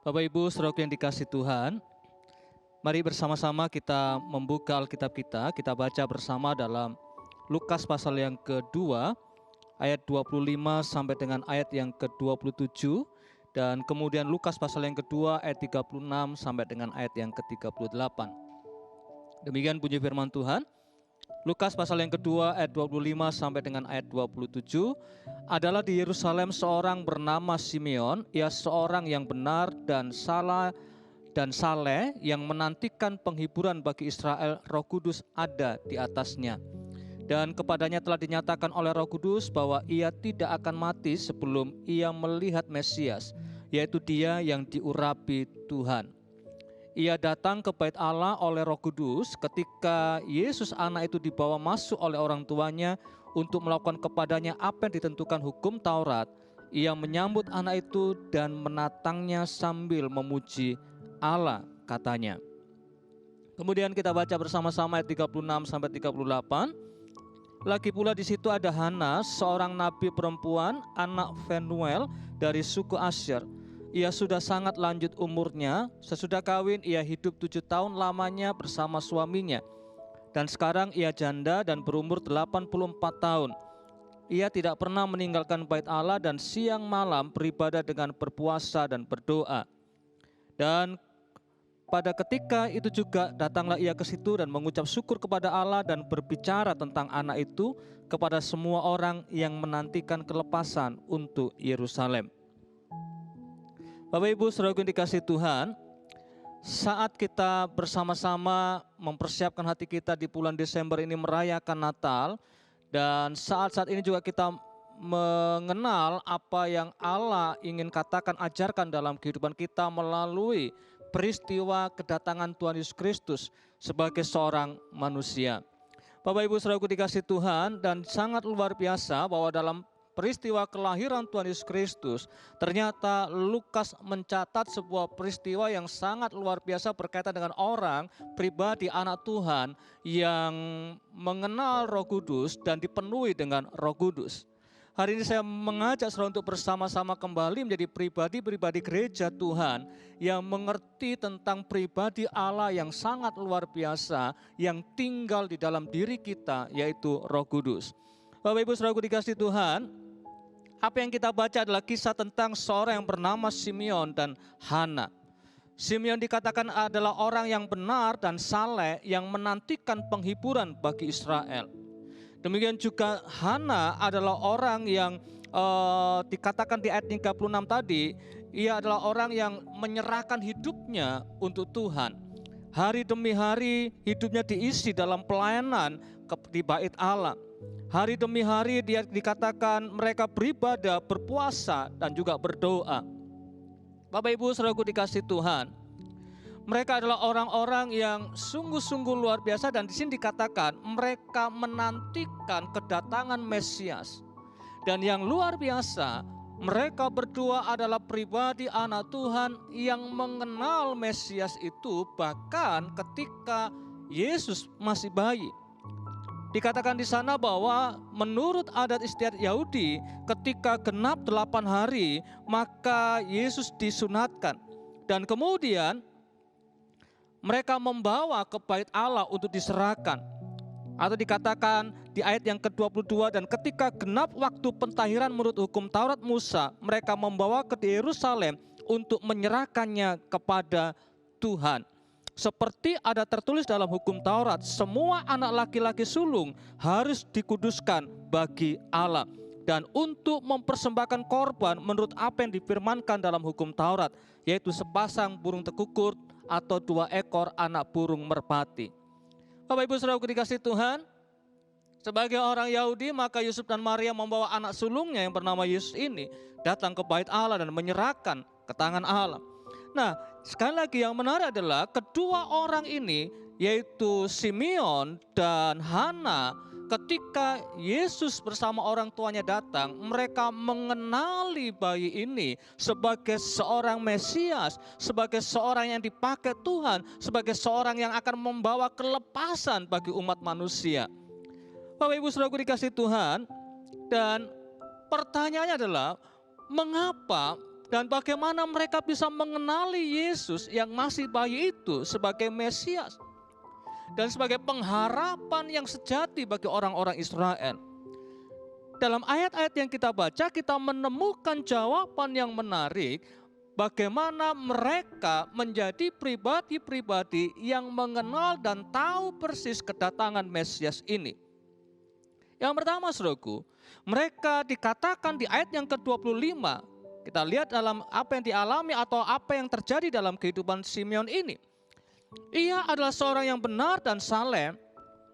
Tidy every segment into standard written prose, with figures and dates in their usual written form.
Bapak Ibu saudaraku yang dikasihi Tuhan, mari bersama-sama kita membuka Alkitab kita baca bersama dalam Lukas pasal yang kedua, ayat 25 sampai dengan ayat yang ke-27, dan kemudian Lukas pasal yang kedua ayat 36 sampai dengan ayat yang ke-38. Demikian bunyi firman Tuhan. Lukas pasal yang kedua ayat 25 sampai dengan ayat 27 adalah di Yerusalem seorang bernama Simeon. Ia seorang yang benar dan saleh yang menantikan penghiburan bagi Israel. Roh Kudus ada di atasnya, dan kepadanya telah dinyatakan oleh Roh Kudus bahwa ia tidak akan mati sebelum ia melihat Mesias, yaitu Dia yang diurapi Tuhan. Ia datang ke bait Allah oleh Roh Kudus ketika Yesus anak itu dibawa masuk oleh orang tuanya untuk melakukan kepadanya apa yang ditentukan hukum Taurat. Ia menyambut anak itu dan menatangnya sambil memuji Allah, katanya. Kemudian kita baca bersama-sama ayat 36 sampai 38. Lagi pula di situ ada Hana, seorang nabi perempuan, anak Fanuel dari suku Asyer. Ia sudah sangat lanjut umurnya. Sesudah kawin ia hidup 7 tahun lamanya bersama suaminya. Dan sekarang ia janda dan berumur 84 tahun. Ia tidak pernah meninggalkan bait Allah dan siang malam beribadah dengan berpuasa dan berdoa. Dan pada ketika itu juga datanglah ia ke situ dan mengucap syukur kepada Allah dan berbicara tentang anak itu kepada semua orang yang menantikan kelepasan untuk Yerusalem. Bapak Ibu saudaraku yang dikasihi Tuhan, saat kita bersama-sama mempersiapkan hati kita di bulan Desember ini merayakan Natal, dan saat-saat ini juga kita mengenal apa yang Allah ingin katakan, ajarkan dalam kehidupan kita melalui peristiwa kedatangan Tuhan Yesus Kristus sebagai seorang manusia. Bapak Ibu saudaraku dikasihi Tuhan, dan sangat luar biasa bahwa dalam peristiwa kelahiran Tuhan Yesus Kristus, ternyata Lukas mencatat sebuah peristiwa yang sangat luar biasa berkaitan dengan orang pribadi anak Tuhan yang mengenal Roh Kudus dan dipenuhi dengan Roh Kudus. Hari ini saya mengajak saudara untuk bersama-sama kembali menjadi pribadi-pribadi gereja Tuhan yang mengerti tentang pribadi Allah yang sangat luar biasa yang tinggal di dalam diri kita, yaitu Roh Kudus. Bapak Ibu saudaraku dikasihi Tuhan, apa yang kita baca adalah kisah tentang seorang yang bernama Simeon dan Hana. Simeon dikatakan adalah orang yang benar dan saleh yang menantikan penghiburan bagi Israel. Demikian juga Hana adalah orang yang dikatakan di ayat 36 tadi, ia adalah orang yang menyerahkan hidupnya untuk Tuhan. Hari demi hari hidupnya diisi dalam pelayanan di bait Allah. Hari demi hari dia dikatakan mereka beribadah, berpuasa, dan juga berdoa. Bapak Ibu saudaraku dikasihi Tuhan, mereka adalah orang-orang yang sungguh-sungguh luar biasa, dan di sini dikatakan mereka menantikan kedatangan Mesias. Dan yang luar biasa, mereka berdua adalah pribadi anak Tuhan yang mengenal Mesias itu bahkan ketika Yesus masih bayi. Dikatakan di sana bahwa menurut adat istiadat Yahudi, ketika genap 8 hari maka Yesus disunatkan, dan kemudian mereka membawa ke bait Allah untuk diserahkan. Atau dikatakan di ayat yang ke-22, dan ketika genap waktu pentahiran menurut hukum Taurat Musa, mereka membawa ke Yerusalem untuk menyerahkannya kepada Tuhan. Seperti ada tertulis dalam hukum Taurat, semua anak laki-laki sulung harus dikuduskan bagi Allah, dan untuk mempersembahkan korban menurut apa yang difirmankan dalam hukum Taurat, yaitu sepasang burung tekukur atau 2 ekor anak burung merpati. Bapak Ibu saudaraku dikasihi Tuhan, sebagai orang Yahudi maka Yusuf dan Maria membawa anak sulungnya yang bernama Yesus ini datang ke bait Allah dan menyerahkan ke tangan Allah. Nah, sekali lagi yang menarik adalah kedua orang ini, yaitu Simeon dan Hana, ketika Yesus bersama orang tuanya datang, mereka mengenali bayi ini sebagai seorang Mesias, sebagai seorang yang dipakai Tuhan, sebagai seorang yang akan membawa kelepasan bagi umat manusia. Bapak Ibu saudaraku dikasihi Tuhan, dan pertanyaannya adalah mengapa Dan bagaimana mereka bisa mengenali Yesus yang masih bayi itu sebagai Mesias dan sebagai pengharapan yang sejati bagi orang-orang Israel. Dalam ayat-ayat yang kita baca, kita menemukan jawaban yang menarik bagaimana mereka menjadi pribadi-pribadi yang mengenal dan tahu persis kedatangan Mesias ini. Yang pertama, saudaraku, mereka dikatakan di ayat yang ke-25, kita lihat dalam apa yang dialami atau apa yang terjadi dalam kehidupan Simeon ini. Ia adalah seorang yang benar dan saleh,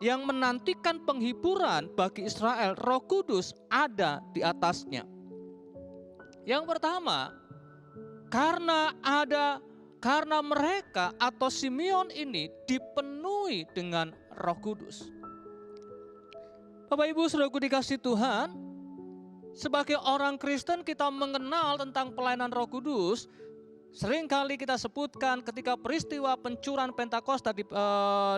yang menantikan penghiburan bagi Israel. Roh Kudus ada di atasnya. Yang pertama, karena mereka atau Simeon ini dipenuhi dengan Roh Kudus. Bapak Ibu saudaraku dikasih Tuhan, sebagai orang Kristen kita mengenal tentang pelayanan Roh Kudus. Seringkali kita sebutkan ketika peristiwa pencurahan Pentakosta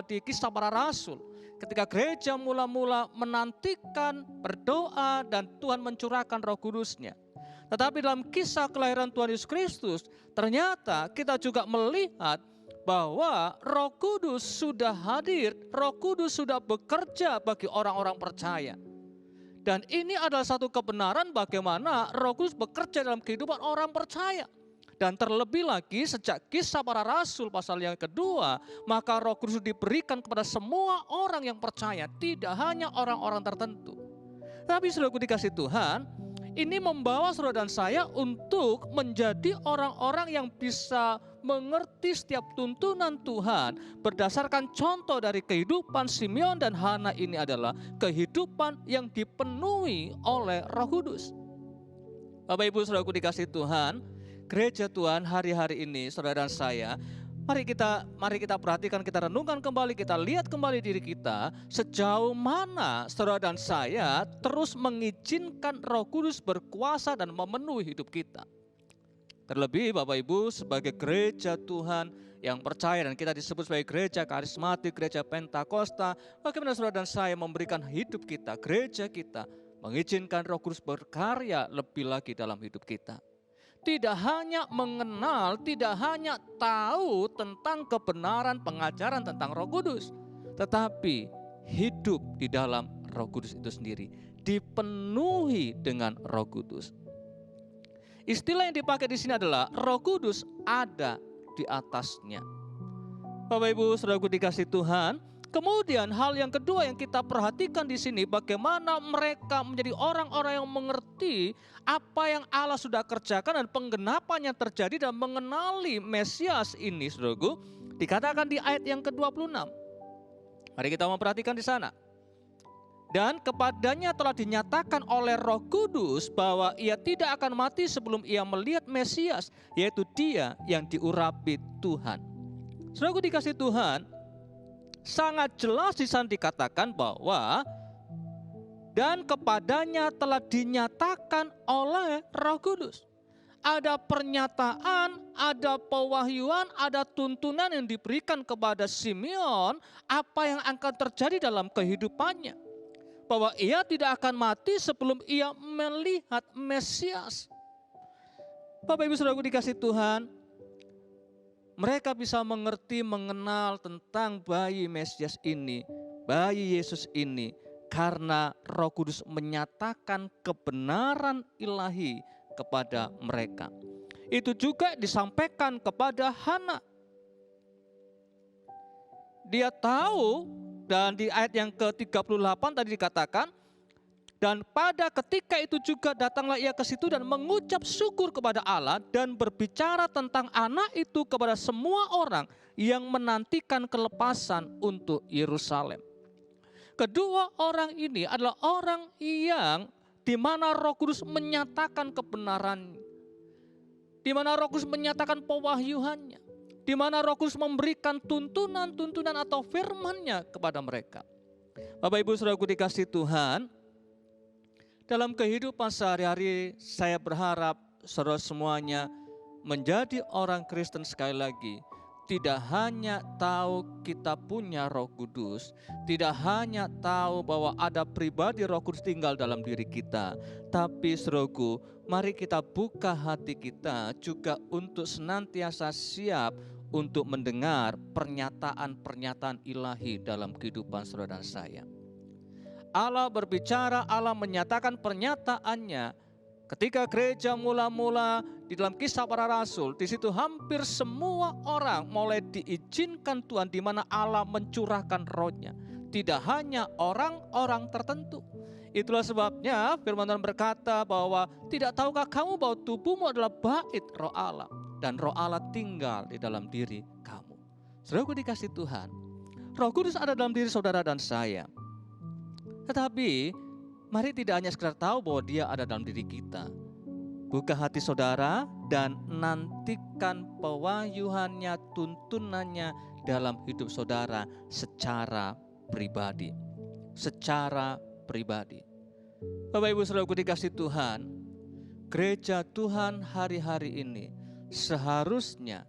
di Kisah Para Rasul. Ketika gereja mula-mula menantikan, berdoa, dan Tuhan mencurahkan Roh Kudus-Nya. Tetapi dalam kisah kelahiran Tuhan Yesus Kristus, ternyata kita juga melihat bahwa Roh Kudus sudah hadir, Roh Kudus sudah bekerja bagi orang-orang percaya. Dan ini adalah satu kebenaran bagaimana Roh Kudus bekerja dalam kehidupan orang percaya. Dan terlebih lagi sejak Kisah Para Rasul pasal yang kedua, maka Roh Kudus diberikan kepada semua orang yang percaya, tidak hanya orang-orang tertentu. Tapi saudaraku dikasih Tuhan, ini membawa saudara dan saya untuk menjadi orang-orang yang bisa mengerti setiap tuntunan Tuhan berdasarkan contoh dari kehidupan Simeon dan Hana. Ini adalah kehidupan yang dipenuhi oleh Roh Kudus. Bapak Ibu saudaraku dikasih Tuhan, gereja Tuhan hari-hari ini saudara dan saya, mari kita perhatikan, kita renungkan kembali, kita lihat kembali diri kita, sejauh mana saudara dan saya terus mengizinkan Roh Kudus berkuasa dan memenuhi hidup kita. Terlebih Bapak Ibu sebagai gereja Tuhan yang percaya, dan kita disebut sebagai gereja karismatik, gereja Pentakosta, bagaimana saudara dan saya memberikan hidup kita, gereja kita, mengizinkan Roh Kudus berkarya lebih lagi dalam hidup kita. Tidak hanya mengenal, tidak hanya tahu tentang kebenaran pengajaran tentang Roh Kudus, tetapi hidup di dalam Roh Kudus itu sendiri, dipenuhi dengan Roh Kudus. Istilah yang dipakai di sini adalah Roh Kudus ada di atasnya. Bapak Ibu saudaraku dikasih Tuhan, kemudian hal yang kedua yang kita perhatikan di sini, bagaimana mereka menjadi orang-orang yang mengerti apa yang Allah sudah kerjakan dan penggenapannya terjadi dan mengenali Mesias ini, saudaraku, dikatakan di ayat yang ke-26. Mari kita memperhatikan di sana. Dan kepadanya telah dinyatakan oleh Roh Kudus bahwa ia tidak akan mati sebelum ia melihat Mesias, yaitu Dia yang diurapi Tuhan. Saudaraku dikasih Tuhan, sangat jelas di sana dikatakan bahwa dan kepadanya telah dinyatakan oleh Roh Kudus. Ada pernyataan, ada pewahyuan, ada tuntunan yang diberikan kepada Simeon apa yang akan terjadi dalam kehidupannya. Bahwa ia tidak akan mati sebelum ia melihat Mesias. Bapak Ibu saudaraku dikasih Tuhan, mereka bisa mengerti, mengenal tentang bayi Mesias ini, bayi Yesus ini, karena Roh Kudus menyatakan kebenaran ilahi kepada mereka. Itu juga disampaikan kepada Hana. Dia tahu, dan di ayat yang ke-38 tadi dikatakan, dan pada ketika itu juga datanglah ia ke situ dan mengucap syukur kepada Allah dan berbicara tentang anak itu kepada semua orang yang menantikan kelepasan untuk Yerusalem. Kedua orang ini adalah orang yang di mana Roh Kudus menyatakan kebenaran, di mana Roh Kudus menyatakan pewahyuannya, di mana Roh Kudus memberikan tuntunan-tuntunan atau firman-Nya kepada mereka. Bapak Ibu saudaraku dikasih Tuhan, dalam kehidupan sehari-hari saya berharap saudara semuanya menjadi orang Kristen sekali lagi, tidak hanya tahu kita punya Roh Kudus, tidak hanya tahu bahwa ada pribadi Roh Kudus tinggal dalam diri kita, tapi saudaraku, mari kita buka hati kita juga untuk senantiasa siap untuk mendengar pernyataan-pernyataan ilahi dalam kehidupan saudara dan saya. Allah berbicara, Allah menyatakan pernyataannya. Ketika gereja mula-mula di dalam Kisah Para Rasul, di situ hampir semua orang mulai diizinkan Tuhan, di mana Allah mencurahkan Roh-Nya. Tidak hanya orang-orang tertentu. Itulah sebabnya firman Tuhan berkata bahwa tidak tahukah kamu bahwa tubuhmu adalah bait Roh Allah, dan Roh Allah tinggal di dalam diri kamu. Saudaraku dikasih Tuhan, Roh Kudus ada dalam diri saudara dan saya. Tetapi mari tidak hanya sekedar tahu bahwa Dia ada dalam diri kita. Buka hati saudara dan nantikan pewahyuannya, tuntunannya dalam hidup saudara secara pribadi. Secara pribadi. Bapak Ibu Saudaraku dikasih Tuhan, gereja Tuhan hari-hari ini seharusnya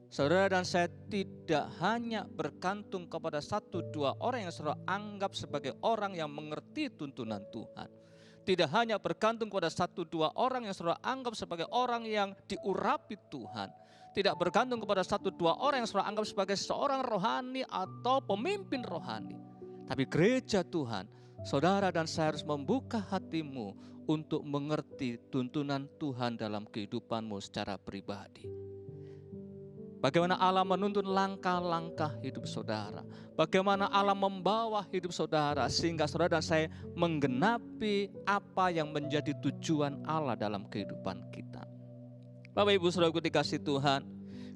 saudara dan saya tidak hanya bergantung kepada 1-2 orang yang saudara anggap sebagai orang yang mengerti tuntunan Tuhan. Tidak hanya bergantung kepada 1-2 orang yang saudara anggap sebagai orang yang diurapi Tuhan. Tidak bergantung kepada 1-2 orang yang saudara anggap sebagai seorang rohani atau pemimpin rohani. Tapi gereja Tuhan, saudara dan saya harus membuka hatimu untuk mengerti tuntunan Tuhan dalam kehidupanmu secara pribadi. Bagaimana Allah menuntun langkah-langkah hidup saudara. Bagaimana Allah membawa hidup saudara sehingga saudara dan saya menggenapi apa yang menjadi tujuan Allah dalam kehidupan kita. Bapak Ibu Saudaraku dikasih Tuhan,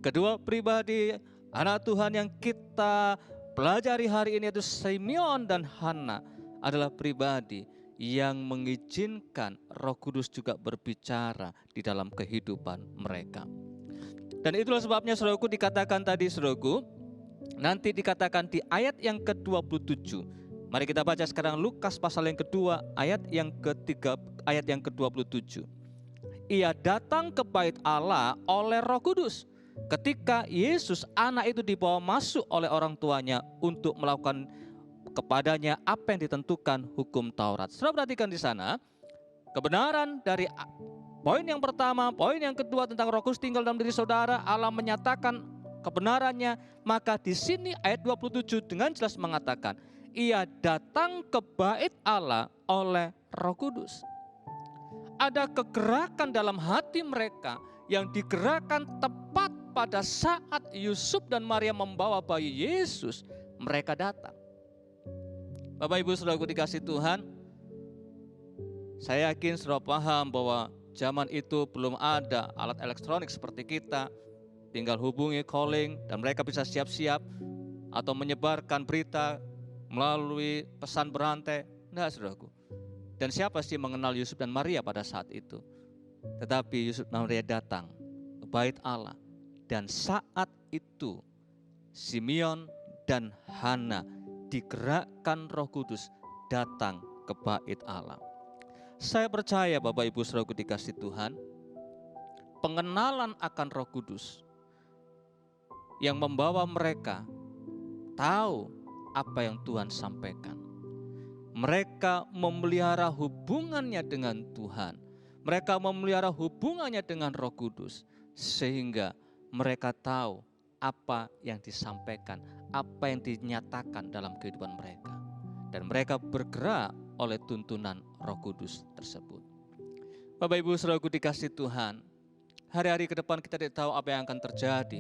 kedua pribadi anak Tuhan yang kita pelajari hari ini yaitu Simeon dan Hana adalah pribadi yang mengizinkan Roh Kudus juga berbicara di dalam kehidupan mereka. Dan itulah sebabnya saudaraku dikatakan tadi saudaraku, nanti dikatakan di ayat yang ke-27. Mari kita baca sekarang Lukas pasal yang kedua ayat yang ke-27. Ia datang ke bait Allah oleh Roh Kudus ketika Yesus anak itu dibawa masuk oleh orang tuanya untuk melakukan kepadanya apa yang ditentukan hukum Taurat. Saudara perhatikan di sana, kebenaran dari poin yang pertama, poin yang kedua tentang Roh Kudus tinggal dalam diri saudara, Allah menyatakan kebenarannya. Maka di sini ayat 27 dengan jelas mengatakan, ia datang ke bait Allah oleh Roh Kudus. Ada kegerakan dalam hati mereka yang digerakkan tepat pada saat Yusuf dan Maria membawa bayi Yesus, mereka datang. Bapak Ibu Saudaraku dikasih Tuhan, saya yakin saudara paham bahwa zaman itu belum ada alat elektronik seperti kita. Tinggal hubungi, calling, dan mereka bisa siap-siap atau menyebarkan berita melalui pesan berantai. Nah saudaraku, dan siapa sih mengenal Yusuf dan Maria pada saat itu? Tetapi Yusuf dan Maria datang ke bait Allah. Dan saat itu Simeon dan Hana digerakkan Roh Kudus datang ke bait Allah. Saya percaya Bapak Ibu Saudaraku dikasih Tuhan, pengenalan akan Roh Kudus yang membawa mereka tahu apa yang Tuhan sampaikan. Mereka memelihara hubungannya dengan Tuhan. Mereka memelihara hubungannya dengan Roh Kudus sehingga mereka tahu apa yang disampaikan, apa yang dinyatakan dalam kehidupan mereka. Dan mereka bergerak oleh tuntunan Roh Kudus tersebut. Bapak Ibu Saudaraku dikasih Tuhan, hari-hari ke depan kita tidak tahu apa yang akan terjadi.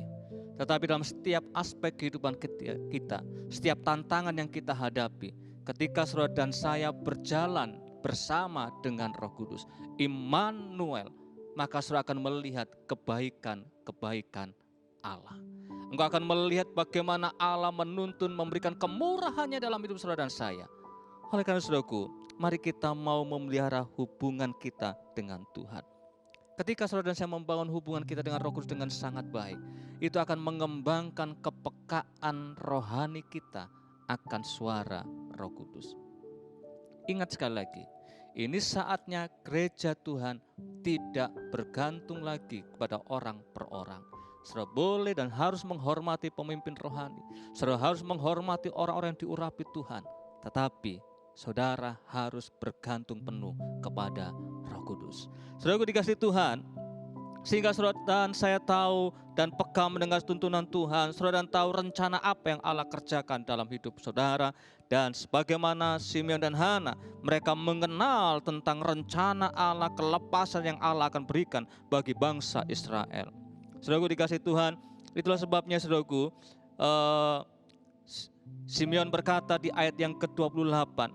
Tetapi dalam setiap aspek kehidupan kita, setiap tantangan yang kita hadapi, ketika saudara dan saya berjalan bersama dengan Roh Kudus, Immanuel, maka saudara akan melihat kebaikan-kebaikan Allah. Engkau akan melihat bagaimana Allah menuntun, memberikan kemurahannya dalam hidup saudara dan saya. Oleh karena saudaraku, mari kita mau memelihara hubungan kita dengan Tuhan. Ketika saudara dan saya membangun hubungan kita dengan Roh Kudus dengan sangat baik, itu akan mengembangkan kepekaan rohani kita akan suara Roh Kudus. Ingat sekali lagi, ini saatnya gereja Tuhan tidak bergantung lagi kepada orang per orang. saudara boleh dan harus menghormati pemimpin rohani, saudara harus menghormati orang-orang yang diurapi Tuhan, tetapi saudara harus bergantung penuh kepada Roh Kudus. Saudaraku dikasih Tuhan, sehingga saudara dan saya tahu dan pegang mendengar tuntunan Tuhan, saudara dan tahu rencana apa yang Allah kerjakan dalam hidup saudara. Dan sebagaimana Simeon dan Hana, mereka mengenal tentang rencana Allah, kelepasan yang Allah akan berikan bagi bangsa Israel. Saudaraku dikasih Tuhan, itulah sebabnya saudaraku, Simeon berkata di ayat yang ke-28,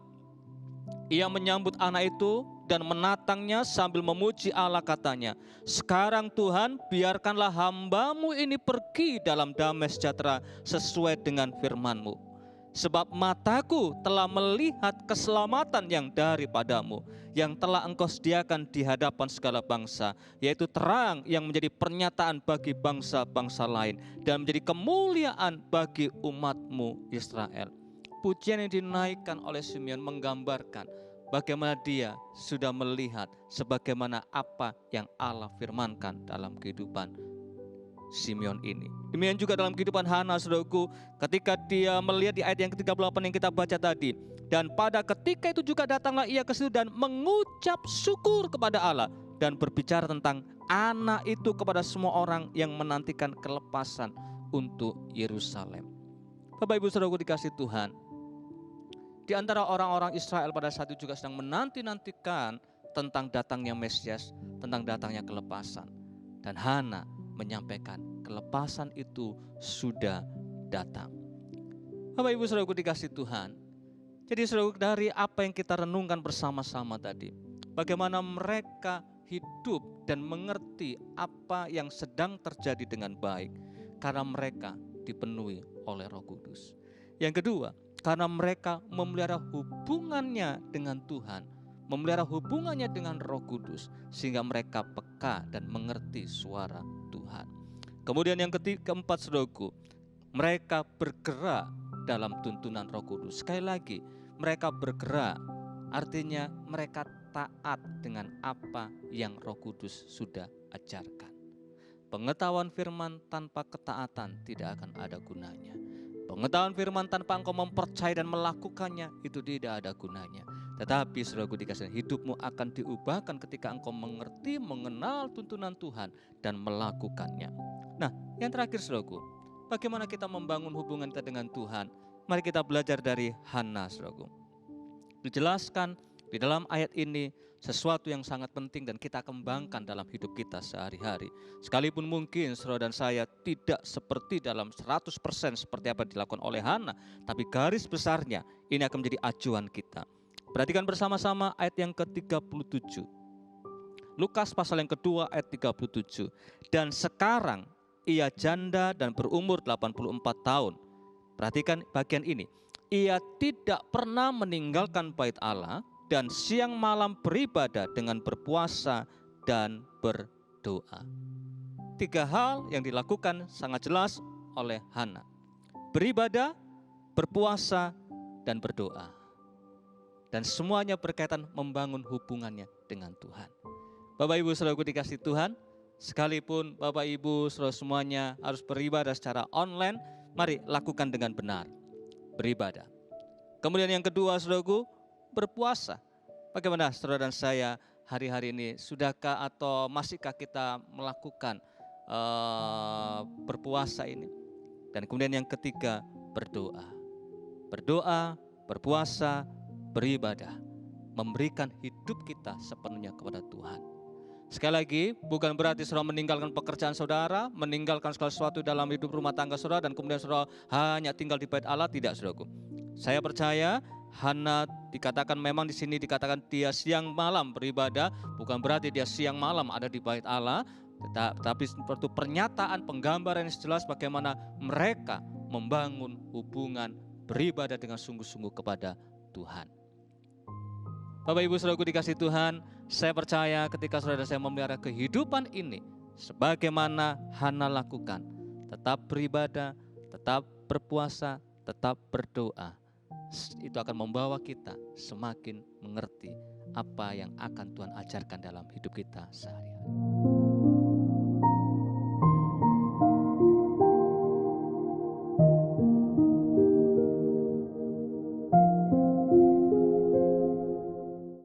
ia menyambut anak itu dan menatangnya sambil memuji Allah, katanya, sekarang Tuhan, biarkanlah hambamu ini pergi dalam damai sejahtera sesuai dengan firman-Mu. Sebab mataku telah melihat keselamatan yang daripadamu, yang telah Engkau sediakan di hadapan segala bangsa, yaitu terang yang menjadi pernyataan bagi bangsa-bangsa lain dan menjadi kemuliaan bagi umat-Mu Israel. Pujian yang dinaikkan oleh Simeon menggambarkan bagaimana dia sudah melihat sebagaimana apa yang Allah firmankan dalam kehidupan Simeon ini. Demikian juga dalam kehidupan Hana, saudaraku, ketika dia melihat di ayat yang ke-38 yang kita baca tadi. Dan pada ketika itu juga datanglah ia ke situ dan mengucap syukur kepada Allah dan berbicara tentang anak itu kepada semua orang yang menantikan kelepasan untuk Yerusalem. Bapak Ibu saudaraku dikasih Tuhan, di antara orang-orang Israel pada saat itu juga sedang menanti-nantikan tentang datangnya Mesias, tentang datangnya kelepasan. Dan Hana menyampaikan kelepasan itu sudah datang. Bapak Ibu saudaraku dikasih Tuhan, jadi saudaraku, dari apa yang kita renungkan bersama-sama tadi, bagaimana mereka hidup dan mengerti apa yang sedang terjadi dengan baik karena mereka dipenuhi oleh Roh Kudus. Yang kedua, karena mereka memelihara hubungannya dengan Tuhan, memelihara hubungannya dengan Roh Kudus, sehingga mereka peka dan mengerti suara Tuhan. Kemudian yang keempat saudaraku, mereka bergerak dalam tuntunan Roh Kudus. Sekali lagi, mereka bergerak, artinya mereka taat dengan apa yang Roh Kudus sudah ajarkan. Pengetahuan firman tanpa ketaatan tidak akan ada gunanya. Pengetahuan firman tanpa engkau mempercayai dan melakukannya, itu tidak ada gunanya. Tetapi saudaraku dikasih, hidupmu akan diubahkan ketika engkau mengerti, mengenal tuntunan Tuhan dan melakukannya. Nah, yang terakhir saudaraku, bagaimana kita membangun hubungan kita dengan Tuhan? Mari kita belajar dari Hana, saudaraku. Dijelaskan di dalam ayat ini sesuatu yang sangat penting dan kita kembangkan dalam hidup kita sehari-hari. Sekalipun mungkin saudara dan saya tidak seperti dalam 100% seperti apa dilakukan oleh Hana, tapi garis besarnya ini akan menjadi acuan kita. Perhatikan bersama-sama ayat yang ke-37. Lukas pasal yang kedua ayat 37. Dan sekarang ia janda dan berumur 84 tahun. Perhatikan bagian ini. Ia tidak pernah meninggalkan bait Allah dan siang malam beribadah dengan berpuasa dan berdoa. 3 hal yang dilakukan sangat jelas oleh Hana. Beribadah, berpuasa, dan berdoa. Dan semuanya berkaitan membangun hubungannya dengan Tuhan. Bapak Ibu saudaraku dikasih Tuhan, sekalipun Bapak Ibu saudara semuanya harus beribadah secara online, mari lakukan dengan benar. Beribadah. Kemudian yang kedua saudaraku, berpuasa. Bagaimana saudara dan saya hari-hari ini, sudahkah atau masihkah kita melakukan berpuasa ini? Dan kemudian yang ketiga, berdoa. Berdoa, berpuasa, beribadah, memberikan hidup kita sepenuhnya kepada Tuhan. Sekali lagi, bukan berarti saudara meninggalkan pekerjaan saudara, meninggalkan segala sesuatu dalam hidup rumah tangga saudara, dan kemudian saudara hanya tinggal di bait Allah. Tidak, saudaraku. Saya percaya Hana dikatakan memang di sini dikatakan dia siang malam beribadah, bukan berarti dia siang malam ada di bait Allah, tetapi seperti pernyataan penggambaran yang jelas bagaimana mereka membangun hubungan beribadah dengan sungguh-sungguh kepada Tuhan. Bapak Ibu saudaraku dikasih Tuhan, saya percaya ketika saudara saya memelihara kehidupan ini sebagaimana Hana lakukan, tetap beribadah, tetap berpuasa, tetap berdoa, itu akan membawa kita semakin mengerti apa yang akan Tuhan ajarkan dalam hidup kita sehari-hari.